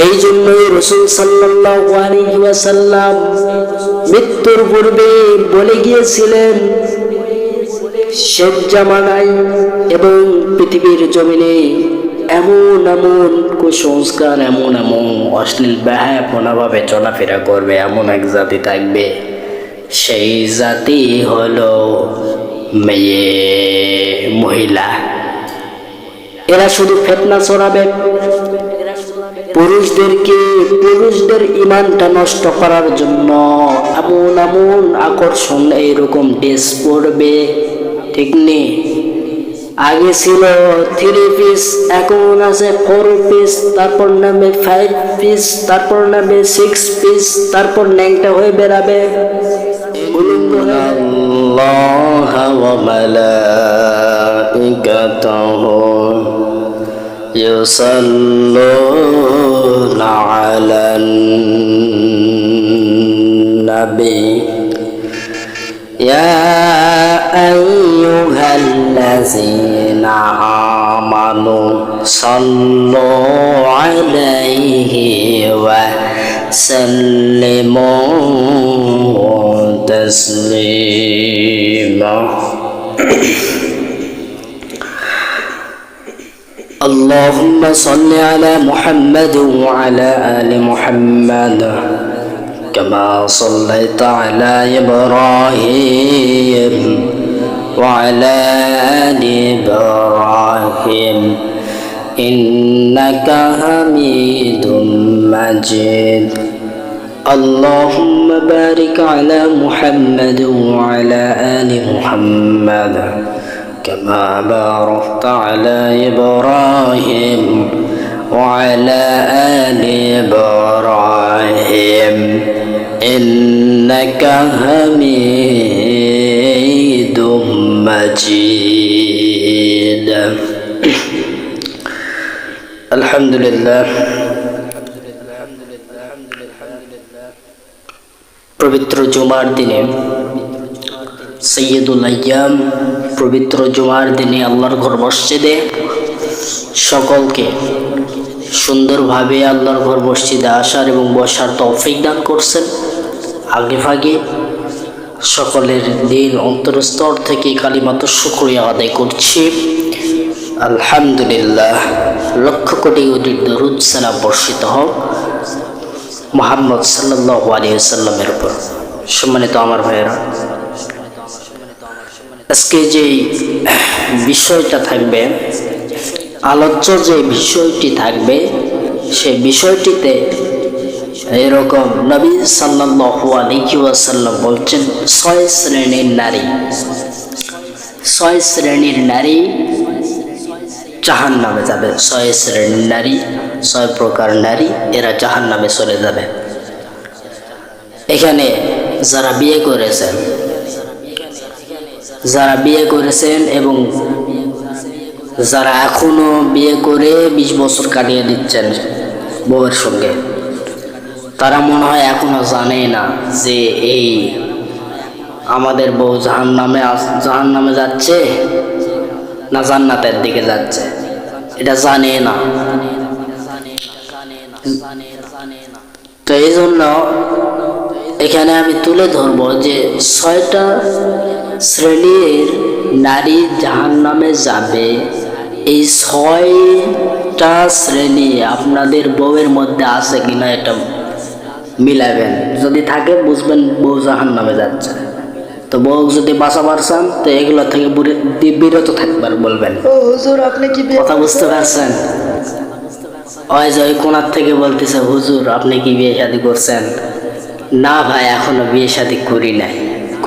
এই জন্যই রাসূল সাল্লাল্লাহু আলাইহি ওয়াসাল্লাম মৃত্যুর পূর্বে বলে গিয়েছিলেন, শেষ জামানায় এবং পৃথিবীর জমিনে এমন এমন কুসংস্কার, এমন এমন অশ্লীল বেহায়াপনাভাবে চলাফেরা করবে, এমন এক জাতি থাকবে, সেই জাতি হলো মহিলা। এরা শুধু ফিতনা ছড়াবে, পুরুষদের ইমানটা নষ্ট করার জন্য এমন এমন আকর্ষণ এইরকম ড্রেস পরবে, ঠিক নেই? আগে ছিল 3 পিস, এখন আছে 4 পিস, তারপর নামে 5 পিস, তারপর নামে 6 পিস, তারপর ন্যাংটা হয়ে বেড়াবে। আল্লাহ ওয়া মালাইকাতুহু ইউসাল্লুনা আলান নবী ইয়া আইয়ুহাল্লাযীনা আমানু সাল্লু আলাইহি ওয়া সাল্লিমু তাসলিমা। اللهم صل على محمد وعلى آل محمد كما صليت على إبراهيم وعلى آل إبراهيم إنك حميد مجيد. اللهم بارك على محمد وعلى آل محمد كما باركت على إبراهيم وعلى آل إبراهيم إنك حميد مجيد. الحمد لله. পবিত্র জুমার দিনে, সৈয়দুল আইয়াম, পবিত্র জুমার দিনে আল্লাহর ঘর মসজিদে সকলকে সুন্দরভাবে আল্লাহর ঘর মসজিদে আসার এবং বসার তৌফিক দান করছেন। আগে ভাগে সকলের দিল অন্তরস্তর থেকে কালিমাত শুকরিয়া আদায় করছি। আলহামদুলিল্লাহ। লক্ষ কোটি দরুদ সালাম বর্ষিত হোক মুহাম্মদ সাল্লাল্লাহু আলাইহি ওয়াসাল্লামের উপর। সম্মানিত আমার ভাইয়েরা, আজকে যে বিষয়টা থাকবে, আলোচ্য যে বিষয়টি থাকবে, সেই বিষয়টিতে এরকম নবী সাল্লাল্লাহু আলাইহি ওয়াসাল্লাম বলছেন 6 শ্রেণীর নারী, 6 শ্রেণীর নারী জাহান্নামে যাবে। 6 শ্রেণীর নারী, 6 প্রকার নারী, এরা জাহান্নামে চলে যাবে। এখানে যারা বিয়ে করেছেন এবং যারা এখনো বিয়ে করে 20 বছর কাটিয়ে দিচ্ছেন বউয়ের সঙ্গে, তারা মনে হয় এখনো জানে না যে এই আমাদের বউ জাহান্নামে যাচ্ছে না জান্নাতের দিকে যাচ্ছে, এটা জানে না। তো এই জন্য এখানে আমি তুলে ধরবো যে 6টা শ্রেণীর নারী জাহান্নামে যাবে। এই 6টা শ্রেণী আপনাদের বউয়ের মধ্যে আছে কিনা এটা মিলাবেন। যদি থাকে বুঝবেন বউ জাহান্নামে যাচ্ছে। তো বউ যদি বাঁচাবার চান তো এগুলো থেকে বিরত থাকবার বলবেন। হুজুর আপনি কি কথা বুঝতে পারছেন? ওই যে ওই কোনার থেকে বলতেছে, হুজুর আপনি কি বিয়ে শাদী করছেন? না ভাই, এখনো বিয়ে শাদী করি নাই,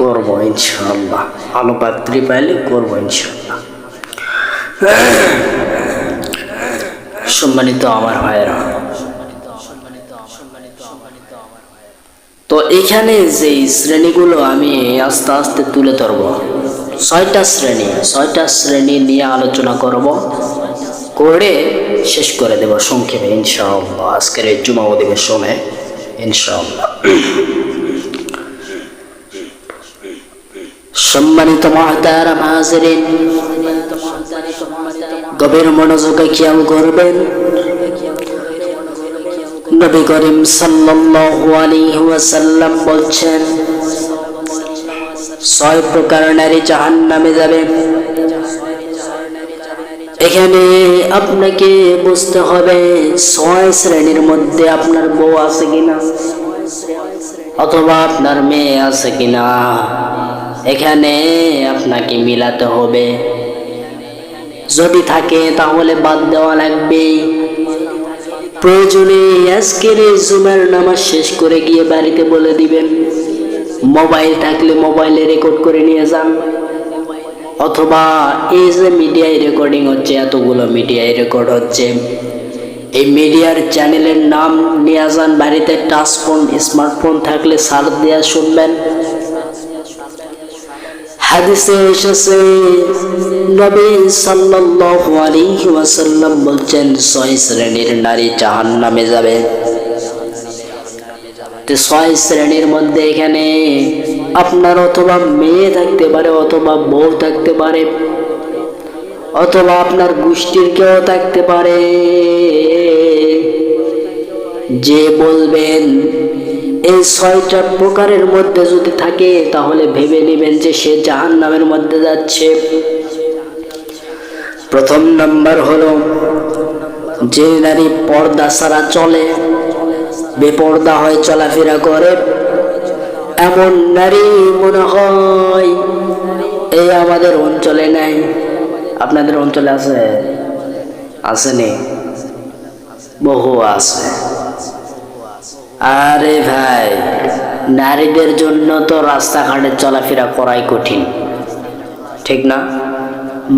করবো ইনশাআল্লাহ, ভালো পাত্রী পাইলে করবো ইনশাআল্লাহ। সম্মানিত আমার ভাইয়েরা, তো এখানে যে শ্রেণীগুলো আমি আস্তে আস্তে তুলে ধরবো, 6টা শ্রেণী নিয়ে আলোচনা করব, করে শেষ করে দেব সংক্ষেপে ইনশাআল্লাহ আজকের এই জুমা অধিবেশনে ইনশাআল্লাহ। সম্মানিত মুহতারাম হাজিরিন, গভীর মনোযোগে খেয়াল করবেন। নবী করিম সাল্লাল্লাহু আলাইহি ওয়াসাল্লাম বলছেন 6 প্রকার নারী জাহান্নামে যাবে। এখানে আপনাকে বুঝতে হবে 6 শ্রেণীর মধ্যে আপনার বউ আছে কিনা অথবা আপনার মেয়ে আছে কিনা, এখানে আপনাকে মিলাতে হবে। যদি থাকে তাহলে বাদ দেওয়া লাগবে। প্রয়োজনে আজকের এই জুমার নামাজ শেষ করে গিয়ে বাড়িতে বলে দিবেন, মোবাইল থাকলে মোবাইলে রেকর্ড করে নিয়ে যান, অথবা এই যে মিডিয়ায় রেকর্ডিং হচ্ছে, এতগুলো মিডিয়ায় রেকর্ড হচ্ছে, এই মিডিয়ার চ্যানেলের নাম নিয়ে যান বাড়িতে। টাচ ফোন স্মার্টফোন থাকলে সার্চ দিয়ে শুনবেন। হাদিসে এসেছে নবী সাল্লাল্লাহু আলাইহি ওয়াসাল্লাম বলছেন 6 শ্রেণীর নারী জাহান্নামে যাবে। 6 শ্রেণীর মধ্যে এখানে আপনার অথবা মেয়ে থাকতে পারে, অথবা বউ থাকতে পারে, অথবা আপনার গোষ্ঠীর কেউ থাকতে পারে। যে বলবেন এই 6টা প্রকারের মধ্যে যদি থাকে তাহলে ভেবে নেবেন যে সে জাহান্নামের মধ্যে যাচ্ছে। প্রথম নাম্বার হলো যে নারী পর্দা ছাড়া চলে, বেপর্দা হয়, চলাফেরা করে। এমন নারী মনে হয় এই আমাদের অঞ্চলে নাই। আপনাদের অঞ্চলে আছে? আসেনি? বহু আছে। আরে ভাই, নারীদের জন্য তো রাস্তাঘাটে চলাফেরা করাই কঠিন, ঠিক না?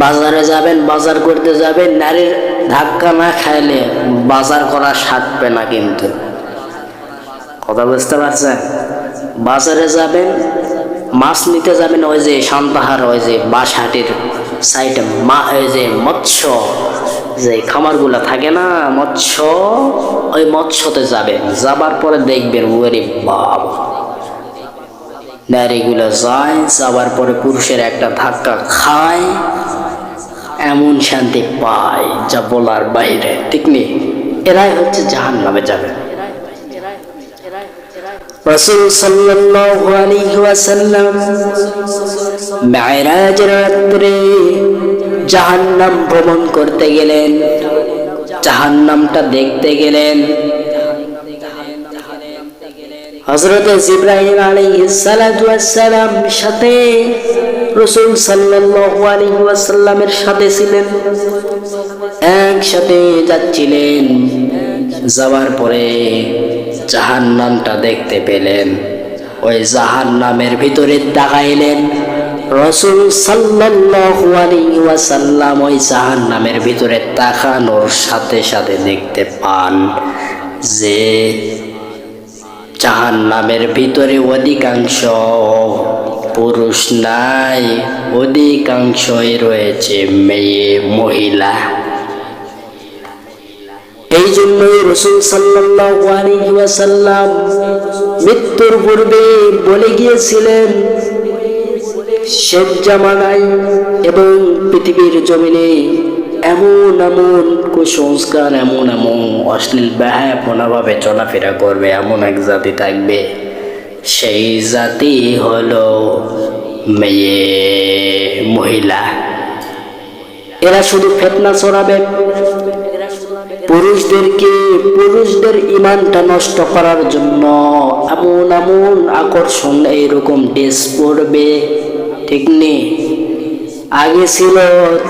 বাজারে যাবেন, বাজার করতে যাবেন, নারীর ধাক্কা না খাইলে বাজার করা সাধবে না। কিন্তু কথা বুঝতে পারছেন? বাজারে যাবেন, মাছ নিতে যাবেন, ওই যে সান্তাহার, ওই যে বাঁশহাটির সাইডে ওই যে মৎস্য যে খামারগুলো থাকে না, মৎস্য, ওই মৎস্যতে যাবেন। যাবার পরে দেখবেন ওরে বাবা, নারীগুলো যায়, যাবার পরে পুরুষের একটা ধাক্কা খায়, এমন শান্তি পায় যা বলার বাইরে, ঠিক নেই? এরাই হচ্ছে জাহান্নামে যাবে। রাসূল সাল্লাল্লাহু আলাইহি ওয়াসাল্লাম মিরাজের রাত্রে জাহান্নাম ভ্রমণ করতে গেলেন, জাহান্নামটা দেখতে গেলেন। হযরত জিবরাইল আলাইহিস সালাতু ওয়াস সালাম সাথে রাসূল সাল্লাল্লাহু আলাইহি ওয়াসাল্লামের সাথে ছিলেন, একসাথে যাচ্ছিলেন। যাওয়ার পরে জাহান্নামটা দেখতে পেলেন। ওই জাহান্নামের ভিতরে তাকাইলেন। রাসূল সাল্লাল্লাহু আলাইহি ওয়াসাল্লাম ওই জাহান্নামের ভিতরে তাকানোর সাথে সাথে দেখতে পান যে জাহান্নামের ভিতরে অধিকাংশ পুরুষ নাই, অধিকাংশই রয়েছে মেয়ে, মহিলা। এই জন্যই রাসূল সাল্লাল্লাহু আলাইহি ওয়াসাল্লাম মৃত্যুর পূর্বে বলে গিয়েছিলেন, শেষ জামানায় এবং পৃথিবীর জমিনে এমন এমন কুসংস্কার, এমন এমন অশ্লীল বেহায়াপনাভাবে চলাফেরা করবে, এমন এক জাতি থাকবে, সেই জাতি হলো মেয়ে, মহিলা। এরা শুধু ফিতনা ছড়াবে, পুরুষদের ইমানটা নষ্ট করার জন্য এমন এমন আকর্ষণ, এইরকম ড্রেস পরবে, ঠিক নেই? আগে ছিল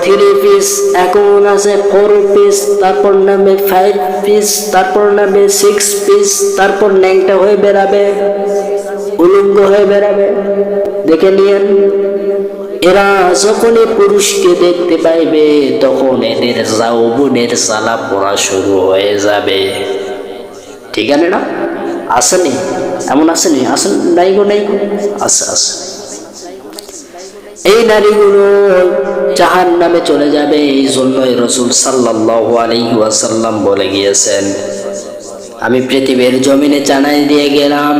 3 পিস, এখন আছে 4 পিস, তারপর নামে 5 পিস, তারপর নামে 6 পিস, তারপর ন্যাংটা হয়ে বেড়াবে, উলঙ্গ হয়ে বেড়াবে। দেখে নিয়েন, এরা যখনই পুরুষকে দেখতে পাইবে তখন এদের যৌবনের জ্বালা পোড়া শুরু হয়ে যাবে। ঠিক আছে না? আসেনি? এমন আসেনি? আসেন নাই গো, নাই গো, আছে। এই নারীগুলো জাহান্নামে চলে যাবে। এই জন্যই রাসূল সাল্লাল্লাহু আলাইহি ওয়াসাল্লাম বলে গিয়েছেন, আমি পৃথিবীর জমিনে জানাই দিয়ে গেলাম,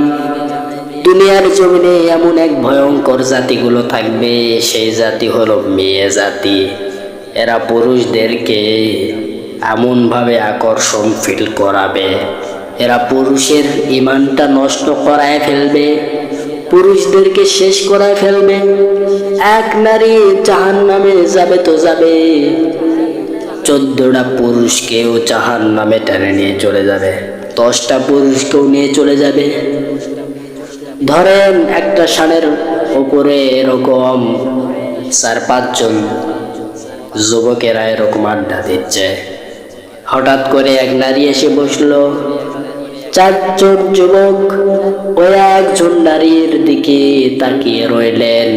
দুনিয়ার জমিনে এমন এক ভয়ঙ্কর জাতিগুলো থাকবে, সেই জাতি হলো মেয়ে জাতি। এরা পুরুষদেরকে এমনভাবে আকর্ষণ ফিল করাবে এরা পুরুষের ঈমানটা নষ্ট করায় ফেলবে, পুরুষদেরকে শেষ করায় ফেলবে। এক নারী জাহান্নামে যাবে তো যাবে, 14টা পুরুষকেও জাহান্নামে টেনে নিয়ে চলে যাবে, 10টা পুরুষকেও নিয়ে চলে যাবে। ধরেন একটা ষাঁড়ের উপরে এরকম 4-5 জন যুবকেরা এরকম আড্ডা দিচ্ছে। হঠাৎ করে এক নারী এসে বসলো, 4 জন যুবক ওই একজন নারীর দিকে তাকিয়ে রইলেন।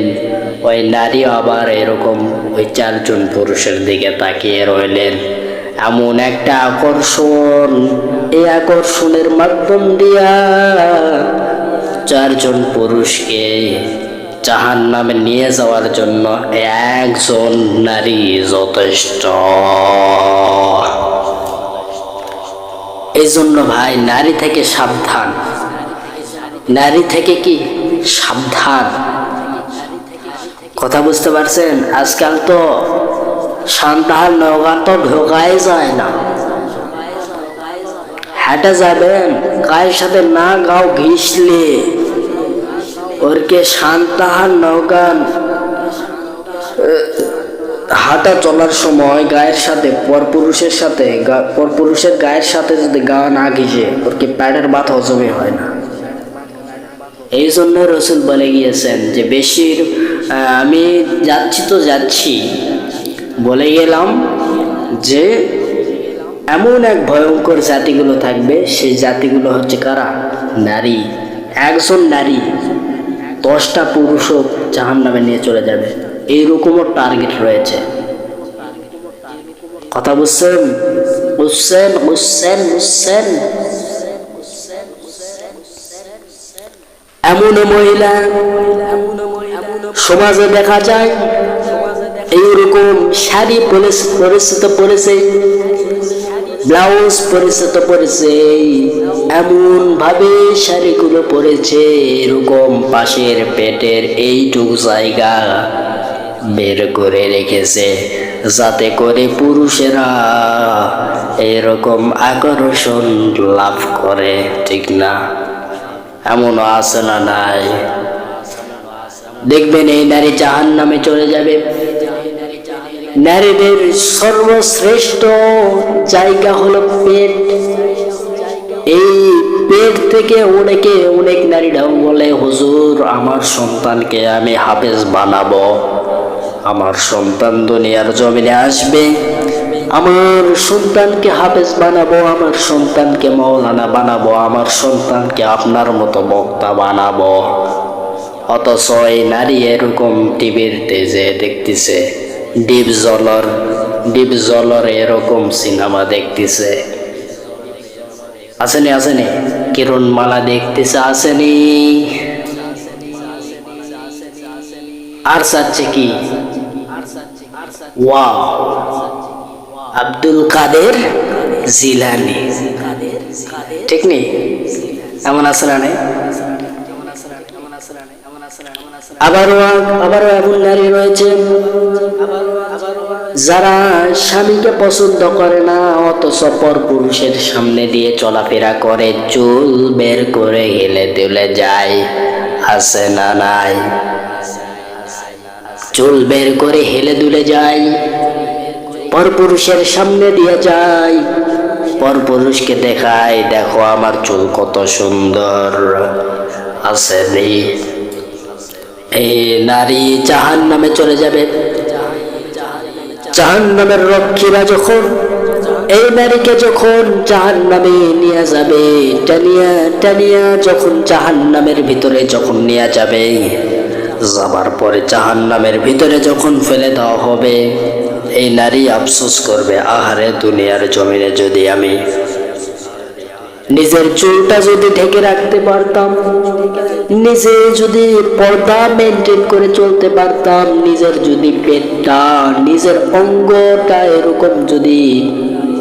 ওই নারী আবার এরকম ওই 4 জন পুরুষের দিকে তাকিয়ে রইলেন। এমন একটা আকর্ষণ, এই আকর্ষণের মাধ্যম দিয়া 4 জন পুরুষকে জাহান্নামে নিয়ে যাওয়ার জন্য একজন নারী যথেষ্ট। এই জন্য ভাই নারী থেকে সাবধান, নারী থেকে কি সাবধান। কথা বুঝতে পারছেন? আজকাল তো সন্তান নৌকা তো ঢোকাই যায় না। হেঁটে যাবেন, গায়ের সাথে না গাও ঘিসলে ওরকে সন্তান নৌকা হাঁটা চলার সময় গায়ের সাথে পরপুরুষের গায়ের সাথে যদি গা না ঘিসে ওরকে প্যাডের বাত হজমে হয় না। এই জন্য রসুল বলে গিয়েছেন যে বেশির আমি যাচ্ছি বলে গেলাম যে এমন এক ভয়ঙ্কর জাতিগুলো থাকবে, সেই জাতিগুলো হচ্ছে কারা? নারী। একজন নারী 10টা পুরুষও জাহান্নামে নিয়ে চলে যাবে, এইরকমও টার্গেট রয়েছে। কথা বুঝছেন? এমন মহিলা সমাজে দেখা যায়, এইরকম শাড়ি পরিচিত পরেছে, ব্লাউজ পরিচিত পরেছে, এমন ভাবে শাড়িগুলো পরেছে এরকম পাশের পেটের এইটুকু জায়গা বের করে রেখেছে, যাতে করে পুরুষেরা এরকম আকর্ষণ লাভ করে। ঠিক না? এমনও আছে না নাই? দেখবেন এই নারী জাহান্নামে চলে যাবে। নারীদের সর্বশ্রেষ্ঠ জায়গা হলো পেট। এই পেট থেকে অনেক নারীরাও বলে, হুজুর আমার সন্তানকে আমি হাফেজ বানাবো, আমার সন্তান দুনিয়ার জমিনে আসবে, আমার সন্তানকে হাফেজ বানাবো, আমার সন্তানকে মাওলানা বানাবো, আমার সন্তানকে আপনার মতো বক্তা বানাবো। অথচ এই নারী এরকম টিভির তেজে দেখতেছে, ডিপ জলর এরকম সিনেমা দেখতেছে, আসেনি কিরণমালা দেখতেছে, আসেনি। আর চাচ্ছে কি? ওয়াও, আব্দুল কাদের জিলানি। ঠিক নেই? এমন আছে না? আবারও এমন নারী রয়েছে যারা স্বামীকে পছন্দ করে না, অথচ পরপুরুষের সামনে দিয়ে চলাফেরা করে, চুল বের করে হেলে তুলে যায়। আছে না নাই? চুল বের করে হেলে দুলে যায়, পরপুরুষের সামনে দিয়ে যায়, পরপুরুষকে দেখায়, দেখো আমার চুল কত সুন্দর। আছে নেই? এই নারী জাহান্নামে চলে যাবে। জাহান্নামের রক্ষীরা যখন এই নারীকে যখন জাহান্নামে নিয়ে যাবে, টানিয়া যখন জাহান্নামের ভিতরে যখন নিয়ে যাবে, যাবার পরে জাহান্নামের ভিতরে যখন ফেলে দেওয়া হবে, এই নারী আফসোস করবে, আহারে দুনিয়ার জমিনে যদি আমি নিজের চুলটা যদি ঢেকে রাখতে পারতাম, নিজে যদি পর্দা মেনটেন করে চলতে পারতাম, নিজের যদি পেটটা, নিজের অঙ্গটা এরকম যদি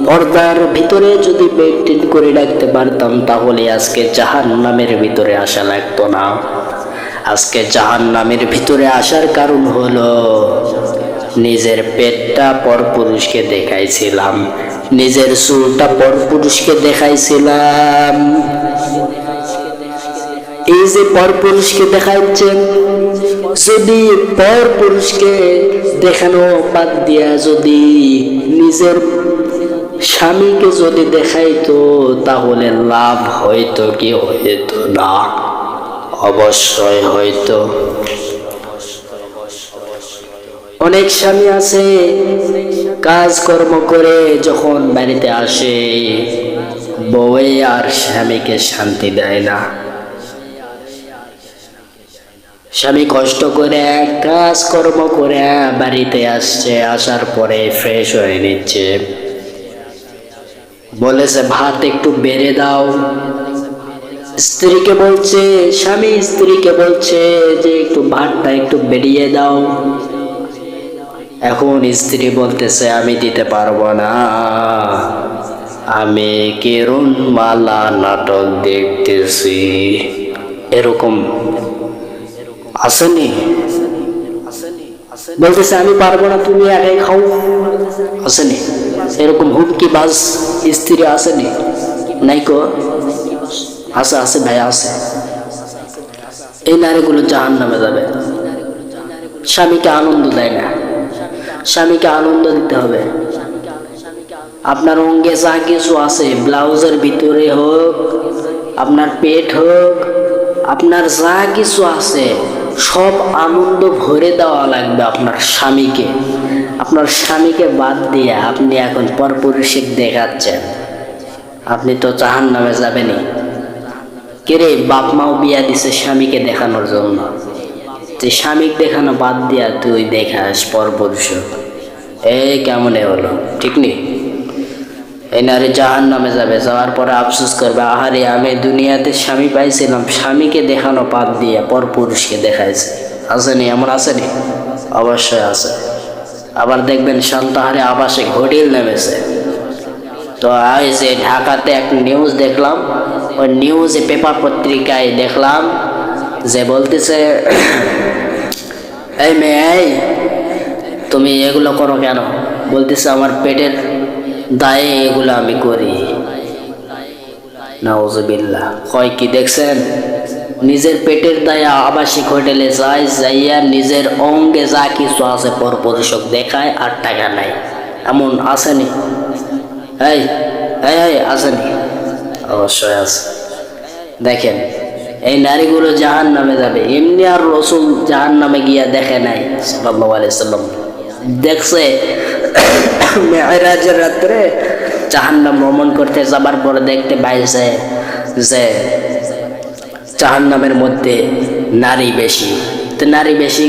পর্দার ভিতরে যদি মেনটেন করে রাখতে পারতাম, তাহলে আজকে জাহান্নামের ভিতরে আসা লাগতো না। আজকে জাহান্নামের ভিতরে আসার কারণ হলো নিজের পেটটা পরপুরুষকে দেখাইছিলাম, নিজের চুলটা পরপুরুষকে দেখাইছিলাম। এই যে পরপুরুষকে দেখাচ্ছেন, যদি পরপুরুষকে দেখানো বাদ দিয়া যদি নিজের স্বামীকে যদি দেখাইতো, তাহলে লাভ হইতো কি হইতো না? অবশ্যই হইতো। অনেক স্বামী আছে কাজকর্ম করে যখন বাড়িতে আসে, বউয়ে আর স্বামীকে শান্তি দেয় না। স্বামী কষ্ট করে কাজকর্ম করে বাড়িতে আসছে, আসার পরে ফ্রেশ হয়ে নিচ্ছে, বলেছে ভাত একটু বেড়ে দাও। স্ত্রীকে বলছে, স্বামী স্ত্রীকে বলছে যে একটু ভাতটা একটু বেরিয়ে দাও। এখন স্ত্রী বলতেছে আমি দিতে পারবো না, আমি কিরণ মালা নাটক দেখতেছি। এরকম আসেনি? বলতেছে আমি পারবো না, তুমি একাই খাও। আসেনি? এরকম হুমকি বাজ স্ত্রী আসেনি? নাই কো? আছে, আছে ভাই, আছে। এই নারীগুলো জাহান্নামে যাবে। স্বামীকে আনন্দ দেয় না। স্বামীকে আনন্দ দিতে হবে। আপনার অঙ্গে যা কিছু আছে, ব্লাউজের ভিতরে হোক, আপনার পেট হোক, আপনার যা কিছু আছে, সব আনন্দ ভরে দেওয়া লাগবে আপনার স্বামীকে। আপনার স্বামীকে বাদ দিয়ে আপনি এখন পরপুরুষে দেখাচ্ছেন, আপনি তো জাহান্নামে যাবেনই। কেরে বাপ মাও বিয়া দিছে স্বামীকে দেখানোর জন্য, যে স্বামীকে দেখানো বাদ দিয়া তুই দেখাস পরপুরুষ, এই কেমনে হলো? ঠিক নেই। এই নারী জাহান্নামে যাবে, যাওয়ার পরে আফসোস করবে, আহারে আমি দুনিয়াতে স্বামী পাইছিলাম, স্বামীকে দেখানো বাদ দিয়ে পরপুরুষকে দেখাইছে। আসেনি? এমন আসেনি? অবশ্যই আছে। আবার দেখবেন সন্তাহারে আবাসে ঘটিল নেমেছে। তো এই যে ঢাকাতে একটা নিউজ দেখলাম, ওই নিউজে পেপার পত্রিকায় দেখলাম যে বলতেছে, এই মেয়ে তুমি এগুলো করো কেন? বলতেছে আমার পেটের দায়ে এগুলো আমি করি। নাউজুবিল্লাহ। কয় কি দেখছেন? নিজের পেটের দায়ে আবাসিক হোটেলে যায়, যাইয়া নিজের অঙ্গে যা কিছু আছে পরপুরুষক দেখায় আর টাকা নাই। এমন আসেনি? এই এই আসেনি? অবশ্যই আছে। দেখেন এই নারীগুলো জাহান্নামে যাবে। এমনি আর রাসূল জাহান্নামে গিয়া দেখে নাই সাল্লাল্লাহু আলাইহি সাল্লাম, দেখছে মেরাজের রাত্রে জাহান্নাম ভ্রমণ করতে যাবার পরে দেখতে পাইছে যে জাহান্নামের মধ্যে নারী বেশি। তো নারী বেশি,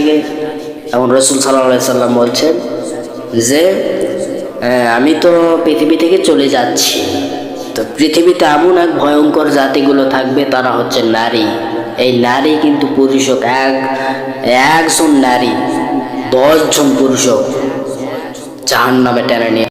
এখন রাসূল সাল্লাল্লাহু আলাইহি সাল্লাম বলছেন যে আমি তো পৃথিবী থেকে চলে যাচ্ছি, তো পৃথিবীতে এমন এক ভয়ঙ্কর জাতিগুলো থাকবে, তারা হচ্ছে নারী। এই নারী কিন্তু পুরুষক একজন নারী 10 জন পুরুষক জাহান্নামে টেনে নিয়ে